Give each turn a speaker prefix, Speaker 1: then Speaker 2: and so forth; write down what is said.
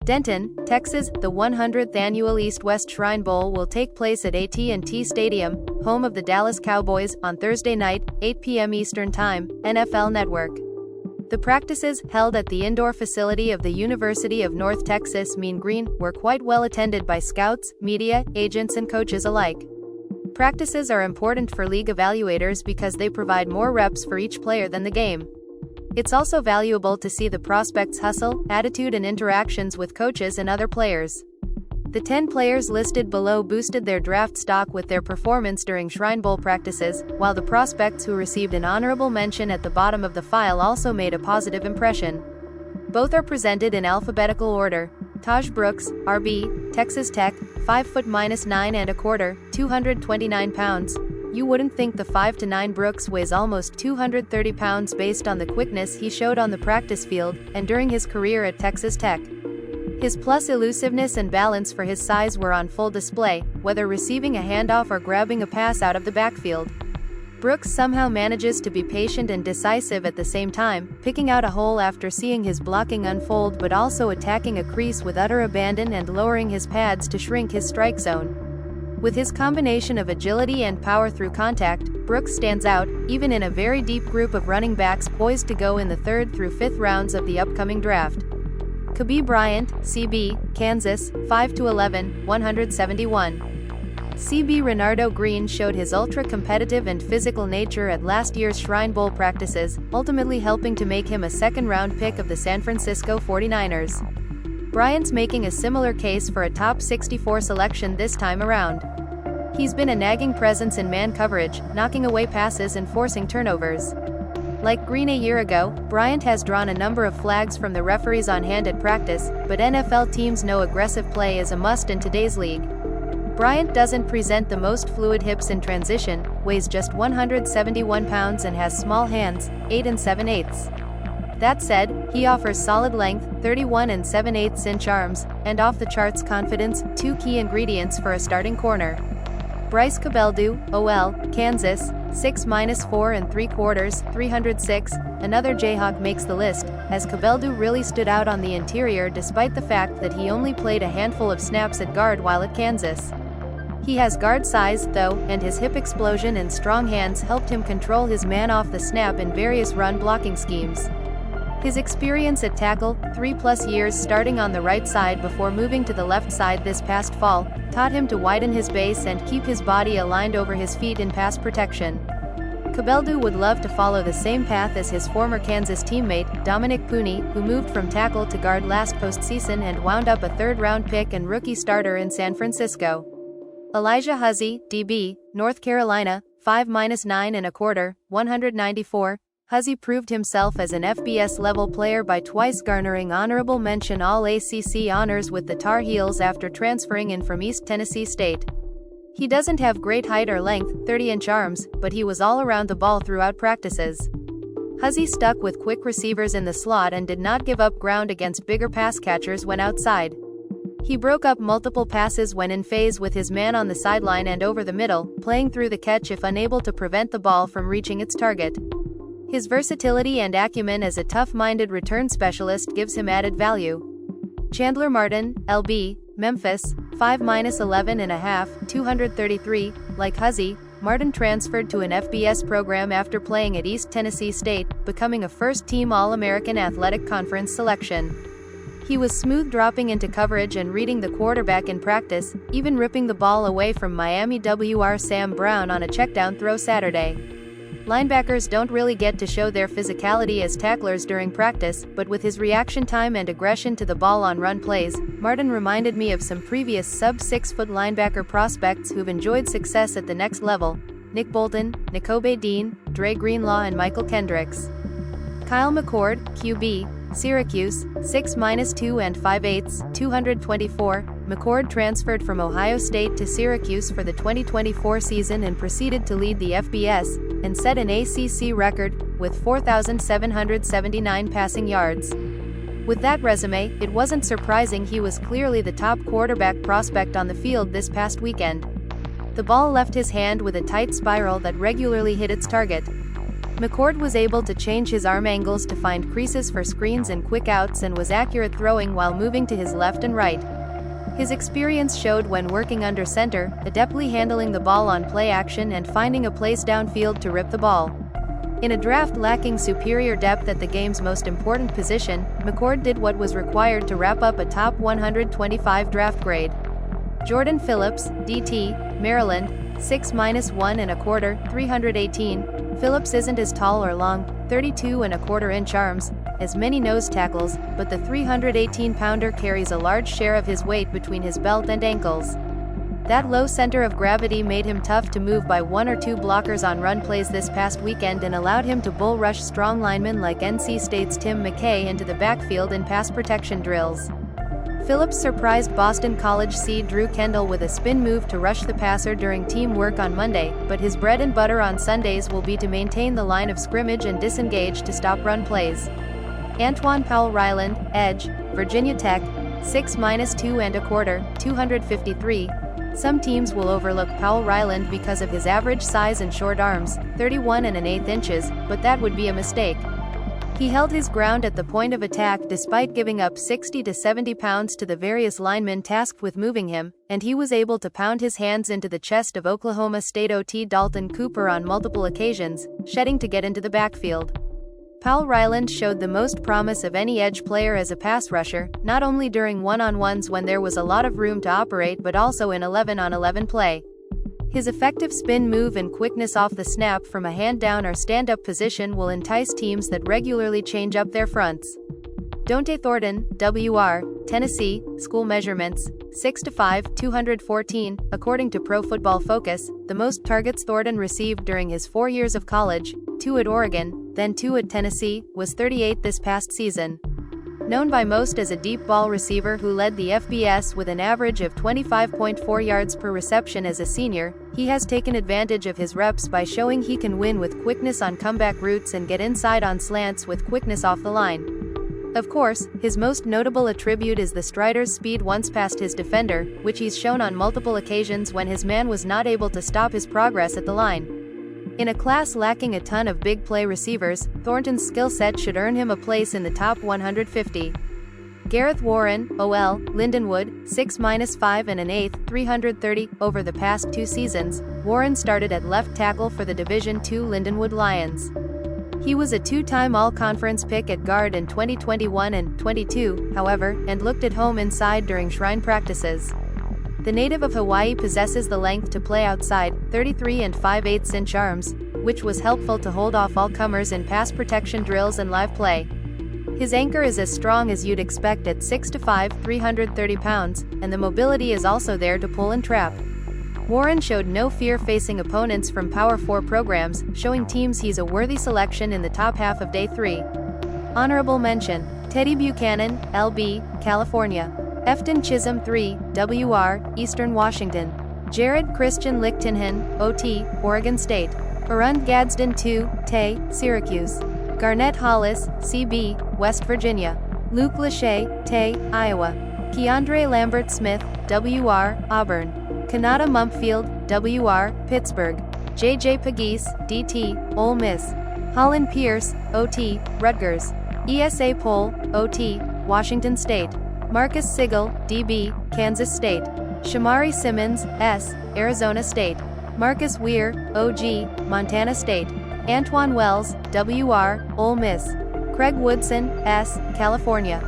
Speaker 1: Denton, Texas. The 100th annual East-West Shrine Bowl will take place at AT&T Stadium, home of the Dallas Cowboys, on Thursday night, 8 p.m. Eastern Time, NFL Network. The practices, held at the indoor facility of the University of North Texas Mean Green, were quite well attended by scouts, media, agents and coaches alike. Practices are important for league evaluators because they provide more reps for each player than the game. It's also valuable to see the prospects' hustle, attitude and interactions with coaches and other players. The 10 players listed below boosted their draft stock with their performance during Shrine Bowl practices, while the prospects who received an honorable mention at the bottom of the file also made a positive impression. Both are presented in alphabetical order. Taj Brooks, RB, Texas Tech, 5 foot -9 1/4, 229 pounds. You wouldn't think the 5'9" Brooks weighs almost 230 pounds based on the quickness he showed on the practice field, and during his career at Texas Tech. His plus elusiveness and balance for his size were on full display, whether receiving a handoff or grabbing a pass out of the backfield. Brooks somehow manages to be patient and decisive at the same time, picking out a hole after seeing his blocking unfold but also attacking a crease with utter abandon and lowering his pads to shrink his strike zone. With his combination of agility and power through contact, Brooks stands out, even in a very deep group of running backs poised to go in the 3rd through 5th rounds of the upcoming draft. Kobe Bryant, CB, Kansas, 5'11", 171. CB Renardo Green showed his ultra-competitive and physical nature at last year's Shrine Bowl practices, ultimately helping to make him a second-round pick of the San Francisco 49ers. Bryant's making a similar case for a top 64 selection this time around. He's been a nagging presence in man coverage, knocking away passes and forcing turnovers. Like Green a year ago, Bryant has drawn a number of flags from the referees on hand at practice, but NFL teams know aggressive play is a must in today's league. Bryant doesn't present the most fluid hips in transition, weighs just 171 pounds and has small hands, 8 7/8. That said, he offers solid length, 31 7/8 inch arms, and off-the-charts confidence, 2 key ingredients for a starting corner. Bryce Cabeldu, OL, Kansas, 6'4 3/4, 306, another Jayhawk makes the list, as Cabeldu really stood out on the interior despite the fact that he only played a handful of snaps at guard while at Kansas. He has guard size, though, and his hip explosion and strong hands helped him control his man off the snap in various run blocking schemes. His experience at tackle, 3+ years starting on the right side before moving to the left side this past fall, taught him to widen his base and keep his body aligned over his feet in pass protection. Cabeldu would love to follow the same path as his former Kansas teammate, Dominic Pooney, who moved from tackle to guard last postseason and wound up a 3rd-round pick and rookie starter in San Francisco. Elijah Huzzie, DB, North Carolina, 5'9 1/4, 194. Huzzie proved himself as an FBS-level player by twice garnering honorable mention All-ACC honors with the Tar Heels after transferring in from East Tennessee State. He doesn't have great height or length, 30-inch arms, but he was all around the ball throughout practices. Huzzie stuck with quick receivers in the slot and did not give up ground against bigger pass catchers when outside. He broke up multiple passes when in phase with his man on the sideline and over the middle, playing through the catch if unable to prevent the ball from reaching its target. His versatility and acumen as a tough-minded return specialist gives him added value. Chandler Martin, LB, Memphis, 5'11 1/2, 233. Like Huzzie, Martin transferred to an FBS program after playing at East Tennessee State, becoming a first-team All-American Athletic Conference selection. He was smooth dropping into coverage and reading the quarterback in practice, even ripping the ball away from Miami WR Sam Brown on a checkdown throw Saturday. Linebackers don't really get to show their physicality as tacklers during practice, but with his reaction time and aggression to the ball on run plays, Martin reminded me of some previous sub-6-foot linebacker prospects who've enjoyed success at the next level: Nick Bolton, Nakobe Dean, Dre Greenlaw and Michael Kendricks. Kyle McCord, QB, Syracuse, 6'2 5/8, 224. McCord transferred from Ohio State to Syracuse for the 2024 season and proceeded to lead the FBS, and set an ACC record, with 4,779 passing yards. With that resume, it wasn't surprising he was clearly the top quarterback prospect on the field this past weekend. The ball left his hand with a tight spiral that regularly hit its target. McCord was able to change his arm angles to find creases for screens and quick outs and was accurate throwing while moving to his left and right. His experience showed when working under center, adeptly handling the ball on play action and finding a place downfield to rip the ball. In a draft lacking superior depth at the game's most important position, McCord did what was required to wrap up a top 125 draft grade. Jordan Phillips, DT, Maryland, 6'1¼ 318. Phillips isn't as tall or long, 32¼ arms, as many nose tackles, but the 318-pounder carries a large share of his weight between his belt and ankles. That low center of gravity made him tough to move by one or two blockers on run plays this past weekend and allowed him to bull rush strong linemen like NC State's Tim McKay into the backfield in pass protection drills. Phillips surprised Boston College seed Drew Kendall with a spin move to rush the passer during team work on Monday, but his bread and butter on Sundays will be to maintain the line of scrimmage and disengage to stop run plays. Antwan Powell-Ryland, edge, Virginia Tech, 6'2¼ 253. Some teams will overlook Powell-Ryland because of his average size and short arms, 31⅛ inches, but that would be a mistake. He held his ground at the point of attack despite giving up 60 to 70 pounds to the various linemen tasked with moving him, and he was able to pound his hands into the chest of Oklahoma State OT Dalton Cooper on multiple occasions, shedding to get into the backfield. Powell-Ryland showed the most promise of any edge player as a pass rusher, not only during one-on-ones when there was a lot of room to operate but also in 11-on-11 play. His effective spin move and quickness off the snap from a hand-down or stand-up position will entice teams that regularly change up their fronts. Dontae Thornton, WR, Tennessee, school measurements, 6'5", 214, according to Pro Football Focus, the most targets Thornton received during his 4 years of college, 2 at Oregon, then 2 at Tennessee, was 38 this past season. Known by most as a deep ball receiver who led the FBS with an average of 25.4 yards per reception as a senior, he has taken advantage of his reps by showing he can win with quickness on comeback routes and get inside on slants with quickness off the line. Of course, his most notable attribute is the strider's speed once past his defender, which he's shown on multiple occasions when his man was not able to stop his progress at the line. In a class lacking a ton of big play receivers, Thornton's skill set should earn him a place in the top 150. Gareth Warren, OL, Lindenwood, 6'5⅛ 330. Over the past 2 seasons, Warren started at left tackle for the Division II Lindenwood Lions. He was a 2-time All-Conference pick at guard in 2021 and 22, however, and looked at home inside during Shrine practices. The native of Hawaii possesses the length to play outside, 33 5/8" arms, which was helpful to hold off all comers in pass protection drills and live play. His anchor is as strong as you'd expect at 6'5", 330 pounds, and the mobility is also there to pull and trap. Warren showed no fear facing opponents from Power 4 programs, showing teams he's a worthy selection in the top half of Day 3. Honorable mention: Teddy Buchanan, LB, California. Efton Chisholm III, WR, Eastern Washington. Jared Christian Lichtenhen, OT, Oregon State. Arund Gadsden II, TE, Syracuse. Garnett Hollis, CB, West Virginia. Luke Lachey, TE, Iowa. Keandre Lambert Smith, WR, Auburn. Kanata Mumpfield, WR, Pittsburgh. JJ Pegues, DT, Ole Miss. Holland Pierce, OT, Rutgers. ESA Pohl, OT, Washington State. Marcus Sigel, DB, Kansas State. Shamari Simmons, S, Arizona State. Marcus Weir, OG, Montana State. Antwan Wells, WR, Ole Miss. Craig Woodson, S, California.